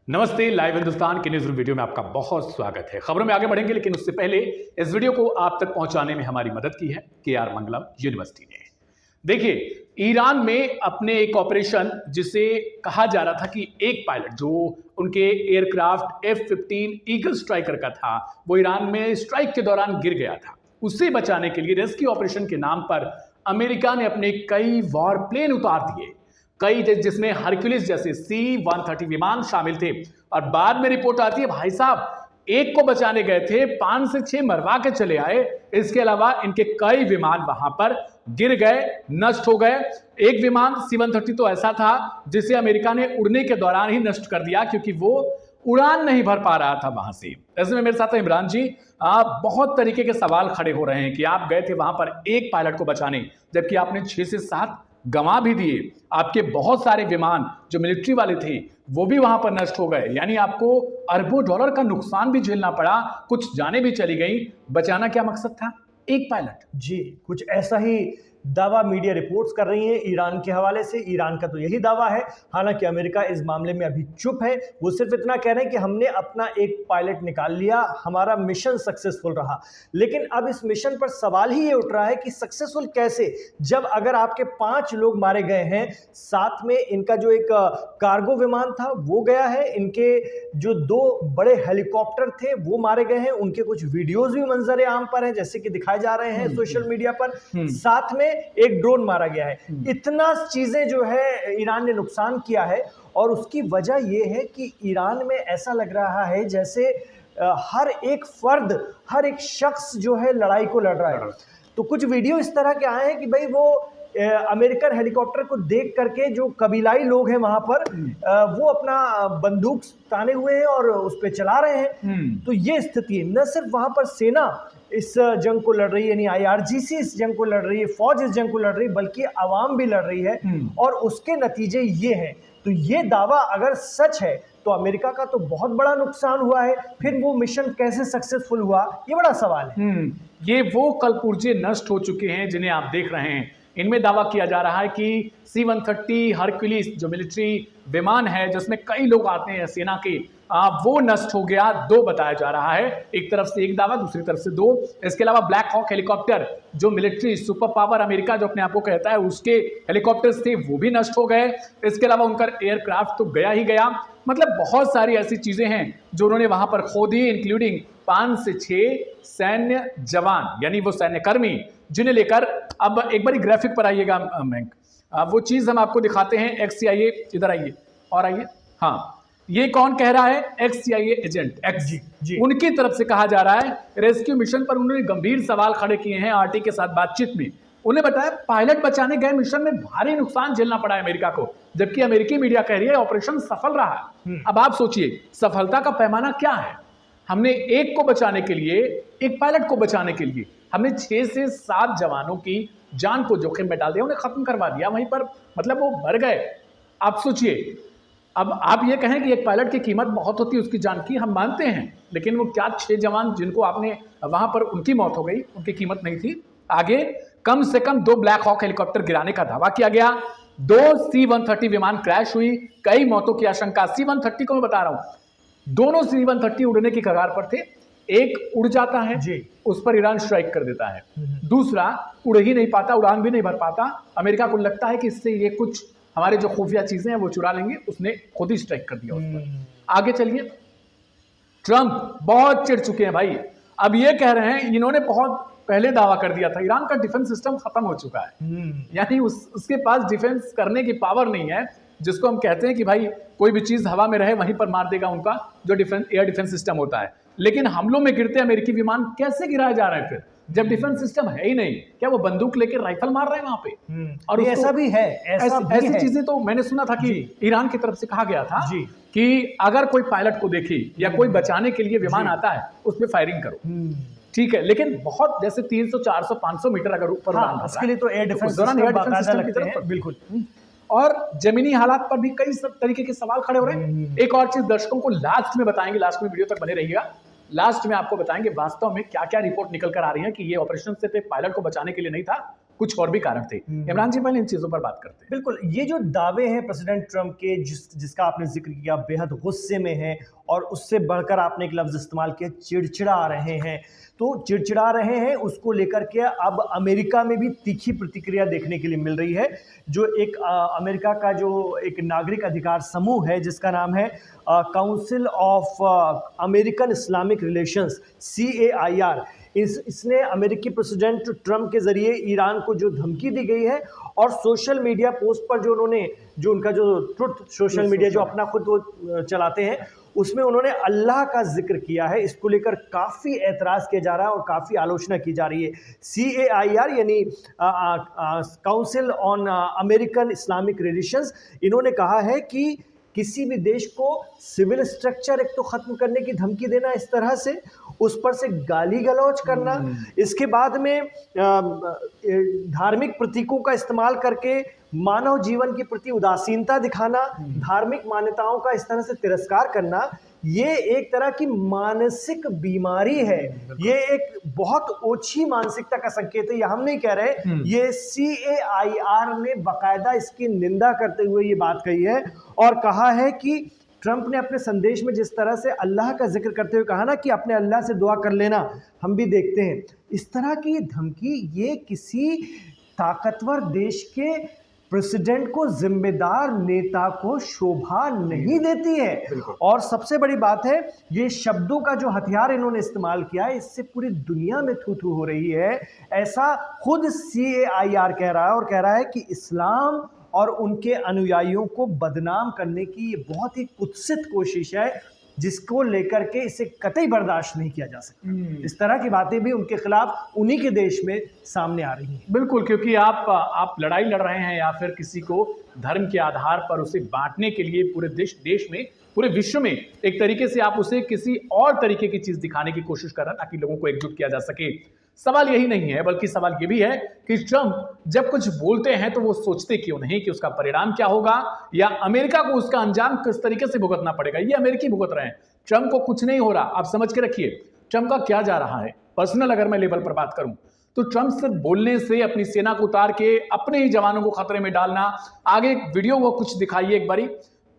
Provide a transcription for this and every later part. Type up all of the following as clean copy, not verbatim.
नमस्ते, लाइव हिंदुस्तान के news room video में आपका बहुत स्वागत है। खबरों में आगे बढ़ेंगे, लेकिन उससे पहले इस वीडियो को आप तक पहुंचाने में हमारी मदद की है KR मंगलम यूनिवर्सिटी ने। देखिए, ईरान में अपने एक ऑपरेशन जिसे कहा जा रहा था कि एक पायलट जो उनके एयरक्राफ्ट F-15 ईगल स्ट्राइकर का था, वो ईरान में स्ट्राइक के दौरान गिर गया था। उसे बचाने के लिए रेस्क्यू ऑपरेशन के नाम पर अमेरिका ने अपने कई वॉर प्लेन उतार दिए, कई जिसमें हरक्यूलिस जैसे C-130 विमान शामिल थे। और बाद में रिपोर्ट आती है, भाई साहब एक को बचाने गए थे, 5 से 6 मरवा के चले आए। इसके अलावा इनके कई विमान वहां पर गिर गए, नष्ट हो गए। एक विमान C-130 तो ऐसा था जिसे अमेरिका ने उड़ने के दौरान ही नष्ट कर दिया, क्योंकि वो उड़ान नहीं भर पा रहा था वहां से। ऐसे में मेरे साथ है इमरान जी। आप बहुत तरीके के सवाल खड़े हो रहे हैं कि आप गए थे वहां पर एक पायलट को बचाने, जबकि आपने 6 से 7 गंवा भी दिए। आपके बहुत सारे विमान जो मिलिट्री वाले थे वो भी वहां पर नष्ट हो गए, यानी आपको अरबों डॉलर का नुकसान भी झेलना पड़ा, कुछ जानें भी चली गई। बचाना क्या मकसद था? एक पायलट। जी, कुछ ऐसा ही दावा मीडिया रिपोर्ट्स कर रही हैं ईरान के हवाले से। ईरान का तो यही दावा है, हालांकि अमेरिका इस मामले में अभी चुप है। वो सिर्फ इतना कह रहे हैं कि हमने अपना एक पायलट निकाल लिया, हमारा मिशन सक्सेसफुल रहा। लेकिन अब इस मिशन पर सवाल ही ये उठ रहा है कि सक्सेसफुल कैसे, जब अगर आपके 5 लोग मारे गए हैं, साथ में इनका जो एक कार्गो विमान था वो गया है, इनके जो 2 बड़े हेलीकॉप्टर थे वो मारे गए हैं, उनके कुछ वीडियोज भी मंजर आम पर हैं जैसे कि दिखाए जा रहे हैं सोशल मीडिया पर, साथ में एक ड्रोन मारा गया है। इतना चीजें जो है ईरान ने नुकसान किया है, और उसकी वजह यह है कि ईरान में ऐसा लग रहा है जैसे हर एक फर्द, हर एक शख्स जो है लड़ाई को लड़ रहा है। तो कुछ वीडियो इस तरह के आए हैं कि भाई वो अमेरिकन हेलीकॉप्टर को देख करके जो कबीलाई लोग हैं वहां पर वो अपना बंदूक ताने हुए हैं और उस पर चला रहे हैं। तो ये स्थिति है। न सिर्फ वहां पर सेना इस जंग को लड़ रही है, यानी IRGC इस जंग को लड़ रही है, फौज इस जंग को लड़ रही है, बल्कि आवाम भी लड़ रही है, और उसके नतीजे ये हैं। तो ये दावा अगर सच है तो अमेरिका का तो बहुत बड़ा नुकसान हुआ है, फिर वो मिशन कैसे सक्सेसफुल हुआ, ये बड़ा सवाल है। ये वो कलपुर्जे नष्ट हो चुके हैं जिन्हें आप देख रहे हैं। इनमें दावा किया जा रहा है कि C-130 हरक्यूलिस जो मिलिट्री विमान है जिसमें कई लोग आते हैं सेना के, वो नष्ट हो गया। 2 बताया जा रहा है, एक तरफ से एक दावा, दूसरी तरफ से 2। इसके अलावा ब्लैक हॉक हेलीकॉप्टर जो मिलिट्री सुपर पावर अमेरिका जो अपने आप को कहता है उसके हेलीकॉप्टर्स थे वो भी नष्ट हो गए। इसके अलावा उनका एयरक्राफ्ट तो गया ही गया। मतलब बहुत सारी ऐसी चीजें हैं जो उन्होंने वहां पर खो दी, इंक्लूडिंग 5 से 6 सैन्य जवान, यानी वो सैन्य कर्मी जिन्हें लेकर अब एक बार ग्राफिक पर आइएगा मैंक, वो चीज हम आपको दिखाते हैं। XCIA, इधर आइए और आइए। हाँ, ये कौन कह रहा है? XCIA एजेंट X जी। उनकी तरफ से कहा जा रहा है रेस्क्यू मिशन पर उन्होंने गंभीर सवाल खड़े किए हैं RT के साथ बातचीत में। उन्हें बताया पायलट बचाने गए मिशन में भारी नुकसान झेलना पड़ा है अमेरिका को, जबकि अमेरिकी मीडिया कह रही है ऑपरेशन सफल रहा है। अब आप सोचिए सफलता का पैमाना क्या है। हमने एक को बचाने के लिए, एक पायलट को बचाने के लिए हमने 6 से 7 जवानों की जान को जोखिम में डाल दिया, उन्हें खत्म करवा दिया वहीं पर, मतलब वो मर गए। आप सोचिए, अब आप ये कहें कि एक पायलट की कीमत बहुत होती है उसकी जान की, हम मानते हैं, लेकिन वो क्या 6 जवान जिनको आपने वहां पर उनकी मौत हो गई, उनकी कीमत नहीं थी? आगे कम से कम 2 ब्लैक हॉक हेलीकॉप्टर गिराने का दावा किया गया, 2 C-130 विमान क्रैश हुई, कई मौतों की आशंका। C-130 को मैं बता रहा हूं, दोनों C-130 उड़ने की कगार पर थे। एक उड़ जाता है जी, उस पर ईरान स्ट्राइक कर देता है, दूसरा उड़ ही नहीं पाता, उड़ान भी नहीं भर पाता। अमेरिका को लगता है कि इससे ये कुछ हमारे जो खुफिया चीजें हैं वो चुरा लेंगे, उसने खुद ही स्ट्राइक कर दिया उस पर। आगे चलिए, ट्रंप बहुत चिढ़ चुके हैं भाई। अब ये कह रहे हैं, इन्होंने बहुत पहले दावा कर दिया था ईरान का डिफेंस सिस्टम खत्म हो चुका है, यानी उसके पास डिफेंस करने की पावर नहीं है, जिसको हम कहते हैं कि भाई कोई भी चीज हवा में रहे वहीं पर मार देगा उनका जो एयर डिफेंस सिस्टम होता है। लेकिन हमलों में गिरते अमेरिकी विमान कैसे गिराए जा रहे हैं फिर, जब डिफेंस सिस्टम है ही नहीं? क्या वो बंदूक लेकर राइफल मार रहे हैं वहां पे? और ऐसा भी है, ऐसी चीजें तो मैंने सुना था कि ईरान की तरफ से कहा गया था कि अगर कोई पायलट को देखे या कोई बचाने के लिए विमान आता है उस पर फायरिंग करो, ठीक है, लेकिन बहुत जैसे 300, 400, 500 मीटर अगर ऊपर उसके लिए तो एयर डिफेंस सिस्टम की तरफ बिल्कुल। और जमीनी हालात पर भी कई सब तरीके के सवाल खड़े हो रहे हैं। एक और चीज दर्शकों को लास्ट में बताएंगे, लास्ट में वीडियो तक बने रहिएगा। लास्ट में आपको बताएंगे वास्तव में क्या क्या रिपोर्ट निकल कर आ रही है कि ये ऑपरेशन सिर्फ एक पायलट को बचाने के लिए नहीं था, कुछ और भी कारण थे। इमरान जी, पहले इन चीजों पर बात करते हैं। बिल्कुल, ये जो दावे हैं प्रेसिडेंट ट्रंप के, जिसका आपने जिक्र किया, बेहद गुस्से में हैं, और उससे बढ़कर आपने एक लफ्ज़ इस्तेमाल किया, चिड़चिड़ा रहे हैं। तो चिड़चिड़ा रहे हैं, उसको लेकर के अब अमेरिका में भी तीखी प्रतिक्रिया देखने के लिए मिल रही है। जो एक अमेरिका का जो एक नागरिक अधिकार समूह है, जिसका नाम है council of American Islamic relations, CAIR, इसने अमेरिकी प्रेसिडेंट ट्रंप के ज़रिए ईरान को जो धमकी दी गई है, और सोशल मीडिया पोस्ट पर जो उन्होंने, जो उनका जो ट्रुथ सोशल मीडिया जो अपना खुद वो चलाते हैं, उसमें उन्होंने अल्लाह का जिक्र किया है। इसको लेकर काफ़ी एतराज़ किया जा रहा है और काफ़ी आलोचना की जा रही है। CAIR यानी council on American Islamic relations, इन्होंने कहा है कि किसी भी देश को सिविल स्ट्रक्चर एक तो ख़त्म करने की धमकी देना इस तरह से, उस पर से गाली गलौज करना, इसके बाद में धार्मिक प्रतीकों का इस्तेमाल करके मानव जीवन के प्रति उदासीनता दिखाना, धार्मिक मान्यताओं का इस तरह से तिरस्कार करना, ये एक तरह की मानसिक बीमारी है। ये एक बहुत ओछी मानसिकता का संकेत है। ये हम नहीं कह रहे, ये CAIR ने बाकायदा इसकी निंदा करते हुए ये बात कही है, और कहा है कि ट्रंप ने अपने संदेश में जिस तरह से अल्लाह का जिक्र करते हुए कहा ना कि अपने अल्लाह से दुआ कर लेना, हम भी देखते हैं। इस तरह की धमकी ये किसी ताकतवर देश के प्रेसिडेंट को, जिम्मेदार नेता को शोभा नहीं देती है। और सबसे बड़ी बात है, ये शब्दों का जो हथियार इन्होंने इस्तेमाल किया है, इससे पूरी दुनिया में थू थू हो रही है। ऐसा खुद CAIR कह रहा है, और कह रहा है कि इस्लाम और उनके अनुयायियों को बदनाम करने की ये बहुत ही कुत्सित कोशिश है, जिसको लेकर के इसे कतई बर्दाश्त नहीं किया जा सकता। इस तरह की बातें भी उनके खिलाफ उन्हीं के देश में सामने आ रही हैं। बिल्कुल, क्योंकि आप लड़ाई लड़ रहे हैं या फिर किसी को धर्म के आधार पर उसे बांटने के लिए पूरे देश में, पूरे विश्व में एक तरीके से आप उसे किसी और तरीके की चीज दिखाने की कोशिश कर रहे हैं ताकि लोगों को एकजुट किया जा सके। सवाल यही नहीं है, बल्कि सवाल ये भी है कि ट्रंप जब कुछ बोलते हैं तो वो सोचते क्यों नहीं कि उसका परिणाम क्या होगा, या अमेरिका को उसका अंजाम किस तरीके से भुगतना पड़ेगा। ये अमेरिकी भुगत रहे हैं, ट्रंप को कुछ नहीं हो रहा। आप समझ के रखिए ट्रंप का क्या जा रहा है। पर्सनल अगर मैं लेवल पर बात करूं तो ट्रंप सिर्फ बोलने से, अपनी सेना को उतार के अपने ही जवानों को खतरे में डालना, आगे वीडियो वो कुछ दिखाइए एक बारी,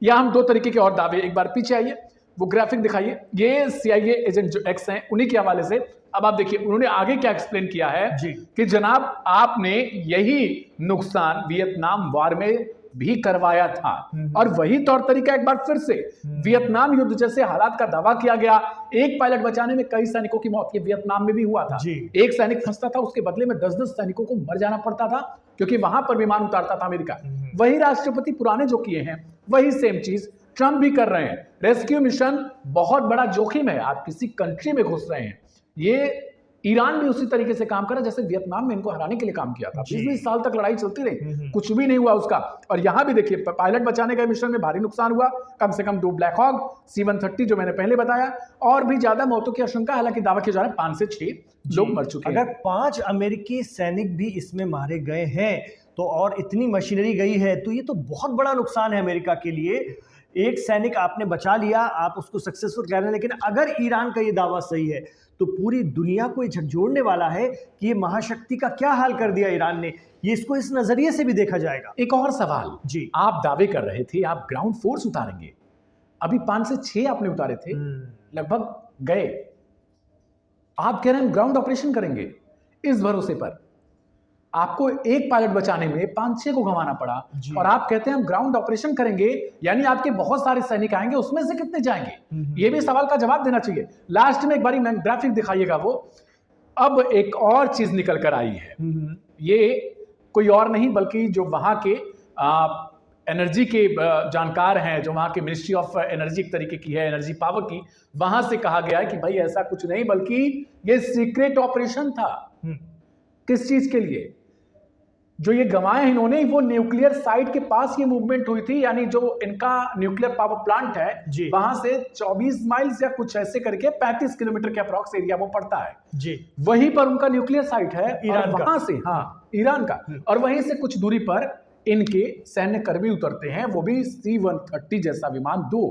या हम दो तरीके के और दावे, एक बार पीछे आइए, वो ग्राफिक दिखाइए। ये CIA एजेंट जो X हैं, उन्हीं के हवाले से अब आप देखिए उन्होंने आगे क्या एक्सप्लेन किया है कि जनाब आपने यही नुकसान वियतनाम वार में भी करवाया था, और वही तौर तरीका एक बार फिर से वियतनाम युद्ध जैसे हालात का दावा किया गया। एक पायलट बचाने में कई सैनिकों की मौत, ये वियतनाम में भी हुआ था। एक सैनिक फंसता था, उसके बदले में 10-10 सैनिकों को मर जाना पड़ता था, क्योंकि वहां पर विमान उतारता था अमेरिका। वही राष्ट्रपति पुराने जो किए हैं, वही सेम चीज ट्रंप भी कर रहे हैं। रेस्क्यू मिशन बहुत बड़ा जोखिम है, आप किसी कंट्री में घुस रहे हैं। ये ईरान भी उसी तरीके से काम करा जैसे वियतनाम में इनको हराने के लिए काम किया था। 20 साल तक लड़ाई चलती रही, कुछ भी नहीं हुआ उसका। और यहां भी देखिए पायलट बचाने के मिशन में भारी नुकसान हुआ, कम से कम 2 ब्लैक हॉक, C-130 जो मैंने पहले बताया, और भी ज्यादा मौतों की आशंका, हालांकि दावा किया जा रहा है 5 से 6 लोग मर चुके हैं। अगर 5 अमेरिकी सैनिक भी इसमें मारे गए हैं तो, और इतनी मशीनरी गई है, तो ये तो बहुत बड़ा नुकसान है अमेरिका के लिए। एक सैनिक आपने बचा लिया, आप उसको सक्सेसफुल कह रहे हैं, लेकिन अगर ईरान का ये दावा सही है तो पूरी दुनिया को ये झकझोरने वाला है कि ये महाशक्ति का क्या हाल कर दिया ईरान ने। ये इसको इस नजरिए से भी देखा जाएगा। एक और सवाल जी, आप दावे कर रहे थे आप ग्राउंड फोर्स उतारेंगे, अभी 5 से 6 आपने उतारे थे, लगभग गए। आप कह रहे हैं ग्राउंड ऑपरेशन करेंगे, इस भरोसे पर आपको एक पायलट बचाने में 5-6 को गंवाना पड़ा, और आप कहते हैं हम ग्राउंड ऑपरेशन करेंगे, यानी आपके बहुत सारे सैनिक आएंगे, उसमें से कितने जाएंगे? ये भी सवाल का जवाब देना चाहिए। लास्ट में एक बारी मैं ग्राफिक दिखाइएगा वो। अब एक और चीज निकल कर आई है, ये कोई और नहीं बल्कि जो वहां के एनर्जी के जानकार हैं, जो वहां के मिनिस्ट्री ऑफ एनर्जी एक तरीके की है, एनर्जी पावर की, वहां से कहा गया है कि भाई ऐसा कुछ नहीं, बल्कि ये सीक्रेट ऑपरेशन था। किस चीज के लिए? जो ये गंवाए हैं इन्होंने, वो न्यूक्लियर साइट के पास ये मूवमेंट हुई थी, यानी जो इनका न्यूक्लियर पावर प्लांट है वहां से 24 माइल्स या कुछ ऐसे करके 35 किलोमीटर के अप्रॉक्स एरिया वो पड़ता है जी। वहीं पर उनका न्यूक्लियर साइट है ईरान का, वहां से, हाँ ईरान का, और वहीं से कुछ दूरी पर इनके सैन्य कर्मी उतरते हैं, वो भी C-130 जैसा विमान, 2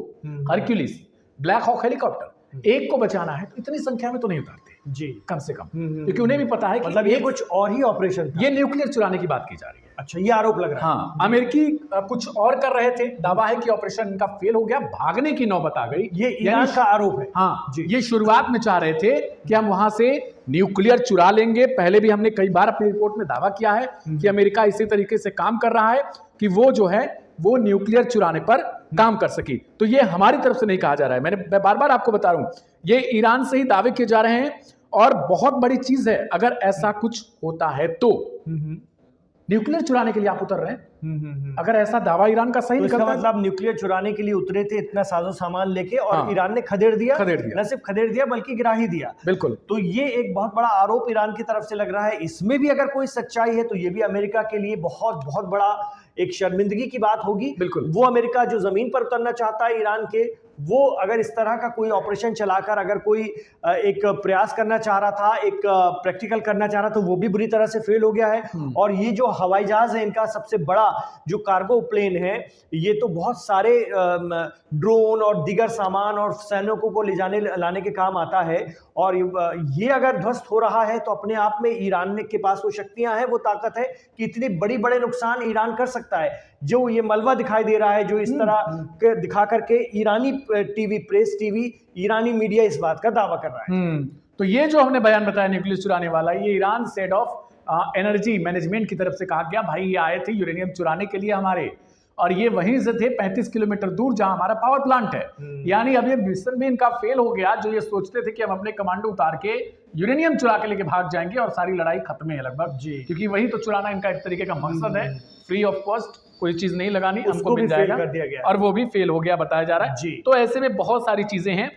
हरक्यूलिस ब्लैक हॉक हेलीकॉप्टर। एक को बचाना है तो इतनी संख्या में तो नहीं उतारते जी, कम से कम, क्योंकि उन्हें भी पता है कि मतलब ये कुछ और ही ऑपरेशन था। ये न्यूक्लियर चुराने की बात की जा रही है। अच्छा, ये आरोप लग रहा है। हाँ, अमेरिकी कुछ और कर रहे थे, दावा है कि ऑपरेशन इनका फेल हो गया, भागने की नौबत आ गई। ये ईरान का आरोप है। हाँ जी। ये शुरुआत में चाह रहे थे कि हम वहां से न्यूक्लियर चुरा लेंगे। पहले भी हमने कई बार अपनी रिपोर्ट में दावा किया है कि अमेरिका इसी तरीके से काम कर रहा है कि वो जो है वो न्यूक्लियर चुराने पर काम कर सकी। तो ये हमारी तरफ से नहीं कहा जा रहा है, मैं बार बार आपको बता रहा हूं, ये ईरान से ही दावे किए जा रहे हैं। और बहुत बड़ी चीज है, अगर ऐसा कुछ होता है तो न्यूक्लियर चुराने के लिए आप उतर रहे हैं। अगर ऐसा दावा ईरान का सही तो इसका निकलता है, मतलब न्यूक्लियर चुराने के लिए उतरे थे, इतना साजो सामान लेके, और हाँ। ईरान ने खदेड़ दिया। खदेड़ दिया। न सिर्फ खदेड़ दिया बल्कि गिरा ही दिया। बिल्कुल। तो ये एक बहुत बड़ा आरोप ईरान की तरफ से लग रहा है। इसमें भी अगर कोई सच्चाई है तो ये भी अमेरिका के लिए बहुत बहुत बड़ा एक शर्मिंदगी की बात होगी। बिल्कुल। वो अमेरिका जो जमीन पर उतरना चाहता है ईरान के, वो अगर इस तरह का कोई ऑपरेशन चलाकर अगर कोई एक प्रयास करना चाह रहा था, एक प्रैक्टिकल करना चाह रहा था, तो वो भी बुरी तरह से फेल हो गया है। और ये जो हवाई जहाज है इनका सबसे बड़ा जो कार्गो प्लेन है, ये तो बहुत सारे ड्रोन और दीगर सामान और सैनिकों को ले जाने लाने के काम आता है। और ये अगर ध्वस्त हो रहा है तो अपने आप में ईरान के पास वो शक्तियां हैं, वो ताकत है कि इतनी बड़ी बड़े नुकसान ईरान कर सकता है। जो ये मलबा दिखाई दे रहा है, जो इस तरह दिखा करके ईरानी टीवी, प्रेस टीवी, ईरानी मीडिया इस बात का दावा कर रहा है। तो ये जो हमने बयान बताया न्यूक्लियर चुराने वाला, ये Iran said of energy management की तरफ से कहा गया। भाई ये आए थे यूरेनियम चुराने के लिए हमारे, और ये वहीं से थे 35 किलोमीटर दूर जहां हमारा पावर प्लांट है। यानी अब ये मिशन भी इनका फेल हो गया। जो ये सोचते थे कि हम अपने कमांडो उतार के यूरेनियम चुरा के लेके भाग जाएंगे और सारी लड़ाई खत्म है लगभग, क्योंकि वही तो चुराना इनका एक तरीके का मकसद है। फ्री ऑफ कॉस्ट कोई चीज नहीं लगानी, हमको मिल जाएगा, कर दिया गया, और वो भी फेल हो गया बताया जा रहा है। तो ऐसे में बहुत सारी चीजें हैं।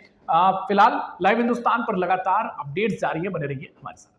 फिलहाल लाइव हिंदुस्तान पर लगातार अपडेट्स जारी है, बने रहिए हमारे साथ।